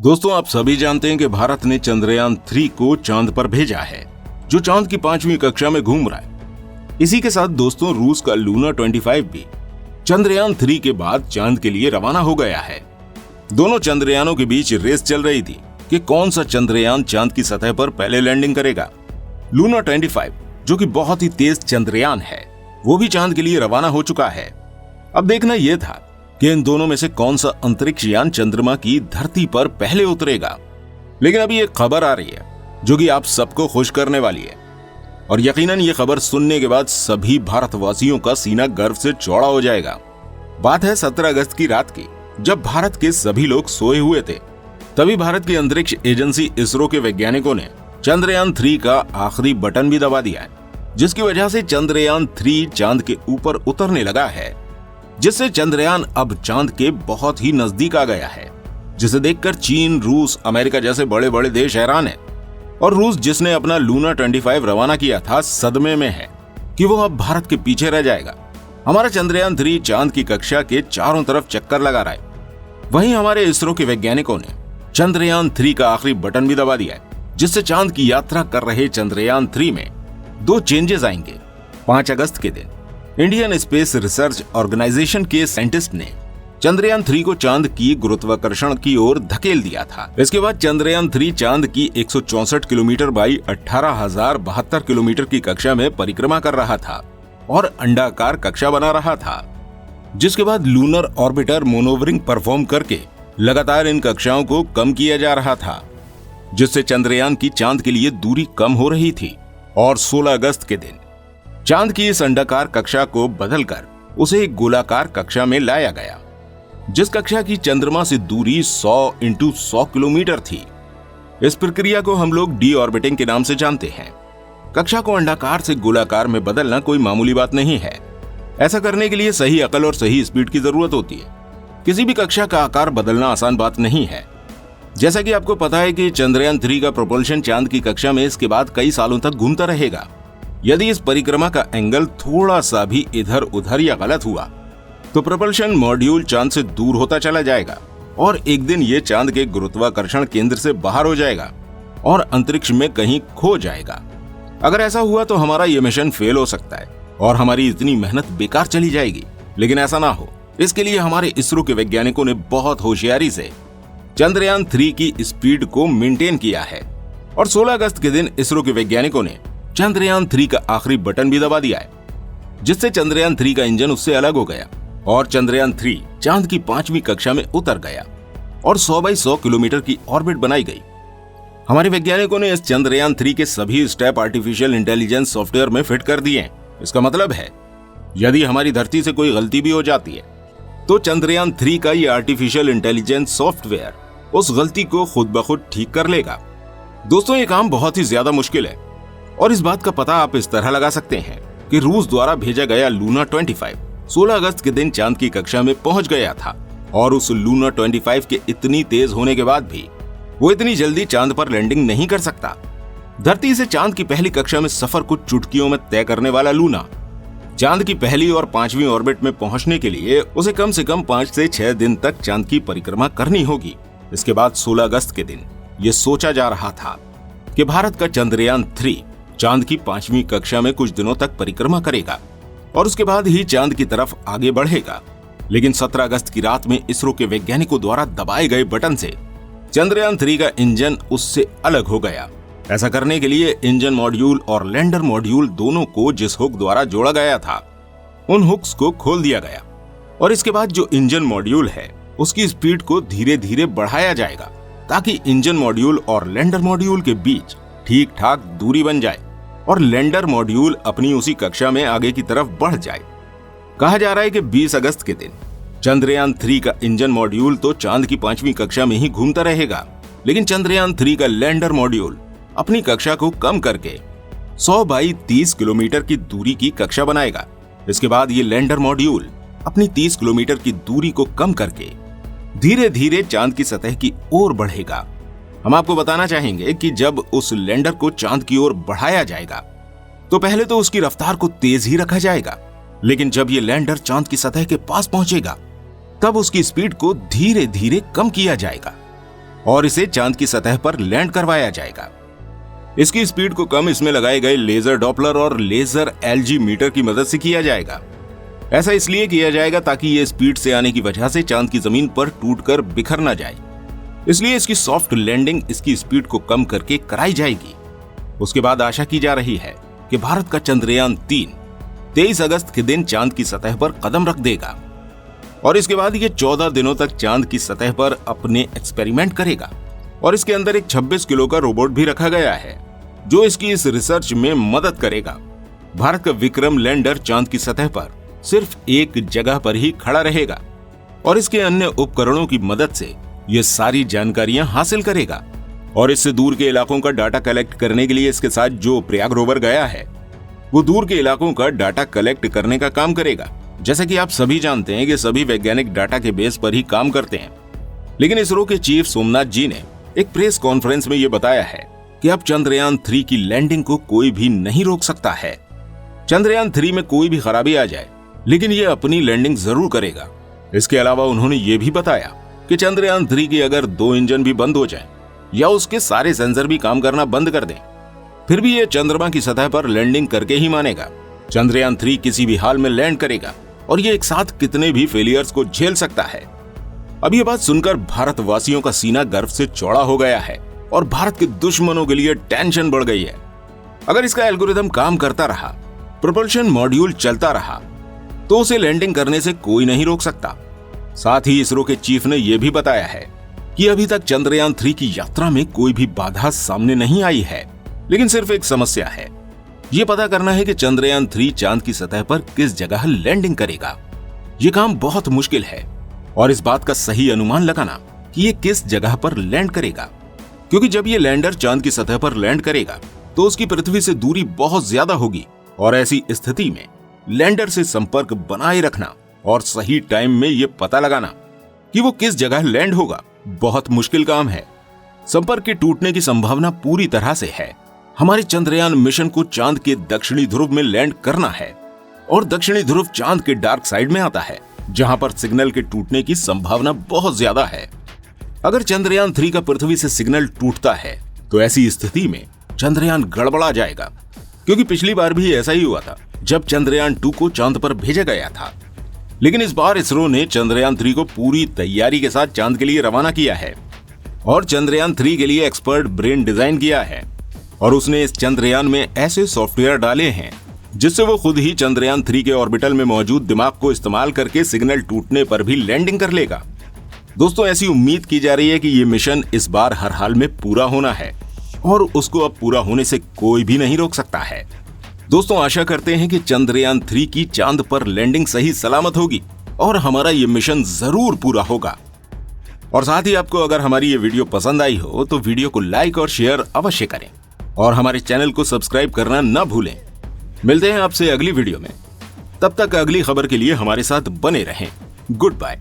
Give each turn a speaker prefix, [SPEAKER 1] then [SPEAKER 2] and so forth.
[SPEAKER 1] दोस्तों, आप सभी जानते हैं कि भारत ने चंद्रयान 3 को चांद पर भेजा है, जो चांद की 5वीं कक्षा में घूम रहा है। इसी के साथ दोस्तों, रूस का लूना 25 भी चंद्रयान 3 के बाद चांद के लिए रवाना हो गया है। दोनों चंद्रयानों के बीच रेस चल रही थी कि कौन सा चंद्रयान चांद की सतह पर पहले लैंडिंग करेगा। लूना 25, जो कि बहुत ही तेज चंद्रयान है, वो भी चांद के लिए रवाना हो चुका है। अब देखना यह था कि इन दोनों में से कौन सा अंतरिक्ष यान चंद्रमा की धरती पर पहले उतरेगा। लेकिन अभी एक खबर आ रही है जो कि आप सबको खुश करने वाली है, और यकीनन ये खबर सुनने के बाद सभी भारतवासियों का सीना गर्व से चौड़ा हो जाएगा। बात है 17 अगस्त की रात की, जब भारत के सभी लोग सोए हुए थे। तभी भारत की अंतरिक्ष एजेंसी इसरो के वैज्ञानिकों ने चंद्रयान 3 का आखिरी बटन भी दबा दिया है, जिसकी वजह से चंद्रयान 3 चांद के ऊपर उतरने लगा है, जिससे चंद्रयान अब चांद के बहुत ही नजदीक आ गया है, जिसे देखकर चीन, रूस, अमेरिका जैसे बड़े बड़े देश हैरान हैं। और रूस, जिसने अपना लूना 25 रवाना किया था, सदमे में है कि वो अब भारत के पीछे रह जाएगा। हमारा चंद्रयान 3 चांद की कक्षा के चारों तरफ चक्कर लगा रहा है। वहीं हमारे इसरो के वैज्ञानिकों ने चंद्रयान 3 का आखिरी बटन भी दबा दिया है, जिससे चांद की यात्रा कर रहे चंद्रयान 3 में 2 चेंजेस आएंगे। 5 अगस्त के दिन इंडियन स्पेस रिसर्च ऑर्गेनाइजेशन के साइंटिस्ट ने चंद्रयान 3 को चांद की गुरुत्वाकर्षण की ओर धकेल दिया था। इसके बाद चंद्रयान 3 चांद की 164 किलोमीटर बाई 18,072 किलोमीटर की कक्षा में परिक्रमा कर रहा था और अंडाकार कक्षा बना रहा था, जिसके बाद लूनर ऑर्बिटर मोनोवरिंग परफॉर्म करके लगातार इन कक्षाओं को कम किया जा रहा था, जिससे चंद्रयान की चांद के लिए दूरी कम हो रही थी। और 16 अगस्त के दिन चांद की इस अंडाकार कक्षा को बदलकर उसे एक गोलाकार कक्षा में लाया गया, जिस कक्षा की चंद्रमा से दूरी 100 × 100 किलोमीटर थी। इस प्रक्रिया को हम लोग डी ऑर्बिटिंग के नाम से जानते हैं। कक्षा को अंडाकार से गोलाकार में बदलना कोई मामूली बात नहीं है। ऐसा करने के लिए सही अकल और सही स्पीड की जरूरत होती है। किसी भी कक्षा का आकार बदलना आसान बात नहीं है। जैसा कि आपको पता है कि चंद्रयान 3 का प्रोपल्शन चांद की कक्षा में इसके बाद कई सालों तक घूमता रहेगा। यदि इस परिक्रमा का एंगल थोड़ा सा भी इधर उधर या गलत हुआ तो प्रोपल्शन मॉड्यूल चांद से दूर होता चला जाएगा और एक दिन ये चांद के गुरुत्वाकर्षण केंद्र से बाहर हो जाएगा और अंतरिक्ष में कहीं खो जाएगा। अगर ऐसा हुआ तो हमारा ये मिशन फेल हो सकता है और हमारी इतनी मेहनत बेकार चली जाएगी। लेकिन ऐसा ना हो, इसके लिए हमारे इसरो के वैज्ञानिकों ने बहुत होशियारी से चंद्रयान 3 की स्पीड को मेंटेन किया है। और 16 अगस्त के दिन इसरो के वैज्ञानिकों ने चंद्रयान 3 का आखिरी बटन भी दबा दिया है, जिससे चंद्रयान 3 का इंजन उससे अलग हो गया और चंद्रयान 3 चांद की 5वीं कक्षा में उतर गया और 100 बाई 100 किलोमीटर की ऑर्बिट बनाई गई। हमारे वैज्ञानिकों ने इस चंद्रयान 3 के सभी स्टेप आर्टिफिशियल इंटेलिजेंस सॉफ्टवेयर में फिट कर दिए हैं। इसका मतलब है, यदि हमारी धरती से कोई गलती भी हो जाती है तो चंद्रयान 3 का ये आर्टिफिशियल इंटेलिजेंस सॉफ्टवेयर उस गलती को खुद ब खुद ठीक कर लेगा। दोस्तों, ये काम बहुत ही ज्यादा मुश्किल है और इस बात का पता आप इस तरह लगा सकते हैं कि रूस द्वारा भेजा गया लूना 25 16 अगस्त के दिन चांद की कक्षा में पहुंच गया था और उस लूना 25 के इतनी तेज होने के बाद भी वो इतनी जल्दी चांद पर लैंडिंग नहीं कर सकता। धरती से चांद की पहली कक्षा में सफर कुछ चुटकियों में तय करने वाला लूना चांद की पहली और 5वीं ऑर्बिट में पहुंचने के लिए उसे कम से कम 5 से 6 दिन तक चांद की परिक्रमा करनी होगी। इसके बाद 16 अगस्त के दिन ये सोचा जा रहा था कि भारत का चंद्रयान 3 चांद की 5वीं कक्षा में कुछ दिनों तक परिक्रमा करेगा और उसके बाद ही चांद की तरफ आगे बढ़ेगा। लेकिन 17 अगस्त की रात में इसरो के वैज्ञानिकों द्वारा दबाए गए बटन से चंद्रयान 3 का इंजन उससे अलग हो गया। ऐसा करने के लिए इंजन मॉड्यूल और लैंडर मॉड्यूल दोनों को जिस हुक द्वारा जोड़ा गया था, उन हुक्स को खोल दिया गया और इसके बाद जो इंजन मॉड्यूल है उसकी स्पीड को धीरे धीरे बढ़ाया जाएगा, ताकि इंजन मॉड्यूल और लैंडर मॉड्यूल के बीच ठीक ठाक दूरी बन जाए और लैंडर मॉड्यूल अपनी उसी कक्षा में आगे की तरफ बढ़ जाए। कहा जा रहा है कि 20 अगस्त के दिन चंद्रयान 3 का इंजन मॉड्यूल तो चांद की 5वीं कक्षा में ही घूमता रहेगा, लेकिन चंद्रयान 3 का लैंडर मॉड्यूल अपनी कक्षा को कम करके 100 बाई 30 किलोमीटर की दूरी की कक्षा बनाएगा। इसके बाद ये लैंडर मॉड्यूल अपनी 30 किलोमीटर की दूरी को कम करके धीरे धीरे चांद की सतह की ओर बढ़ेगा। हम आपको बताना चाहेंगे कि जब उस लैंडर को चांद की ओर बढ़ाया जाएगा तो पहले तो उसकी रफ्तार को तेज ही रखा जाएगा, लेकिन जब ये लैंडर चांद की सतह के पास पहुंचेगा तब उसकी स्पीड को धीरे धीरे कम किया जाएगा। और इसे चांद की सतह पर लैंड करवाया जाएगा। इसकी स्पीड को कम इसमें लगाए गए लेजर डॉपलर और लेजर एलजी मीटर की मदद से किया जाएगा। ऐसा इसलिए किया जाएगा ताकि ये स्पीड से आने की वजह से चांद की जमीन पर टूटकर बिखर न जाए, इसलिए इसकी सॉफ्ट लैंडिंग इसकी स्पीड को कम करके कराई जाएगी। उसके बाद आशा की जा रही है कि भारत का चंद्रयान 3 23 अगस्त के दिन चांद की सतह पर कदम रख देगा और इसके बाद ये 14 दिनों तक चांद की सतह पर अपने एक्सपेरिमेंट करेगा। और इसके अंदर एक 26 किलो का रोबोट भी रखा गया है जो इसकी इस रिसर्च में मदद करेगा। भारत का विक्रम लैंडर चांद की सतह पर सिर्फ एक जगह पर ही खड़ा रहेगा और इसके अन्य उपकरणों की मदद से ये सारी जानकारियां हासिल करेगा। और इससे दूर के इलाकों का डाटा कलेक्ट करने के लिए इसके साथ जो प्रयाग रोवर गया है वो दूर के इलाकों का डाटा कलेक्ट करने का काम करेगा। जैसा कि आप सभी जानते हैं कि सभी वैज्ञानिक डाटा के बेस पर ही काम करते हैं, लेकिन इसरो के चीफ सोमनाथ जी ने एक प्रेस कॉन्फ्रेंस में ये बताया है कि अब चंद्रयान 3 की लैंडिंग को कोई भी नहीं रोक सकता है। चंद्रयान 3 में कोई भी खराबी आ जाए लेकिन ये अपनी लैंडिंग जरूर करेगा। इसके अलावा उन्होंने ये भी बताया कि चंद्रयान 3 के अगर 2 इंजन भी बंद हो जाएं या उसके सारे सेंसर भी काम करना बंद कर दें, फिर भी ये चंद्रमा की सतह पर लैंडिंग करके ही मानेगा। चंद्रयान 3 किसी भी हाल में लैंड करेगा और ये एक साथ कितने भी फेलियर्स को झेल सकता है। अब ये बात सुनकर भारतवासियों का सीना गर्व से चौड़ा हो गया है और भारत के दुश्मनों के लिए टेंशन बढ़ गई है। अगर इसका एल्गोरिथम काम करता रहा, प्रोपल्शन मॉड्यूल चलता रहा, तो उसे लैंडिंग करने से कोई नहीं रोक सकता। साथ ही इसरो के चीफ ने यह भी बताया है कि अभी तक चंद्रयान 3 की यात्रा में कोई भी बाधा सामने नहीं आई है, लेकिन सिर्फ एक समस्या है, ये पता करना है कि चंद्रयान 3 चांद की सतह पर किस जगह लैंडिंग करेगा। ये काम बहुत मुश्किल है और इस बात का सही अनुमान लगाना कि ये किस जगह पर लैंड करेगा, क्योंकि जब ये लैंडर चांद की सतह पर लैंड करेगा तो उसकी पृथ्वी से दूरी बहुत ज्यादा होगी और ऐसी स्थिति में लैंडर से संपर्क बनाए रखना और सही टाइम में ये पता लगाना कि वो किस जगह लैंड होगा बहुत मुश्किल काम है। संपर्क के टूटने की संभावना पूरी तरह से है। हमारे चंद्रयान मिशन को चांद के दक्षिणी ध्रुव में लैंड करना है और दक्षिणी ध्रुव चांद के डार्क साइड में आता है, जहां पर सिग्नल के टूटने की संभावना बहुत ज्यादा है। अगर चंद्रयान 3 का पृथ्वी से सिग्नल टूटता है तो ऐसी स्थिति में चंद्रयान गड़बड़ा जाएगा, क्योंकि पिछली बार भी ऐसा ही हुआ था जब चंद्रयान 2 को चांद पर भेजा गया था। लेकिन इस बार इसरो ने चंद्रयान 3 को पूरी तैयारी के साथ चांद के लिए रवाना किया है और चंद्रयान 3 के लिए एक्सपर्ट ब्रेन डिजाइन किया है और उसने इस चंद्रयान में ऐसे सॉफ्टवेयर डाले हैं जिससे वो खुद ही चंद्रयान 3 के ऑर्बिटल में मौजूद दिमाग को इस्तेमाल करके सिग्नल टूटने पर भी लैंडिंग कर लेगा। दोस्तों, ऐसी उम्मीद की जा रही है कि ये मिशन इस बार हर हाल में पूरा होना है और उसको अब पूरा होने से कोई भी नहीं रोक सकता है। दोस्तों, आशा करते हैं कि चंद्रयान 3 की चांद पर लैंडिंग सही सलामत होगी और हमारा ये मिशन जरूर पूरा होगा। और साथ ही आपको अगर हमारी ये वीडियो पसंद आई हो तो वीडियो को लाइक और शेयर अवश्य करें और हमारे चैनल को सब्सक्राइब करना न भूलें। मिलते हैं आपसे अगली वीडियो में, तब तक अगली खबर के लिए हमारे साथ बने रहें। Good bye.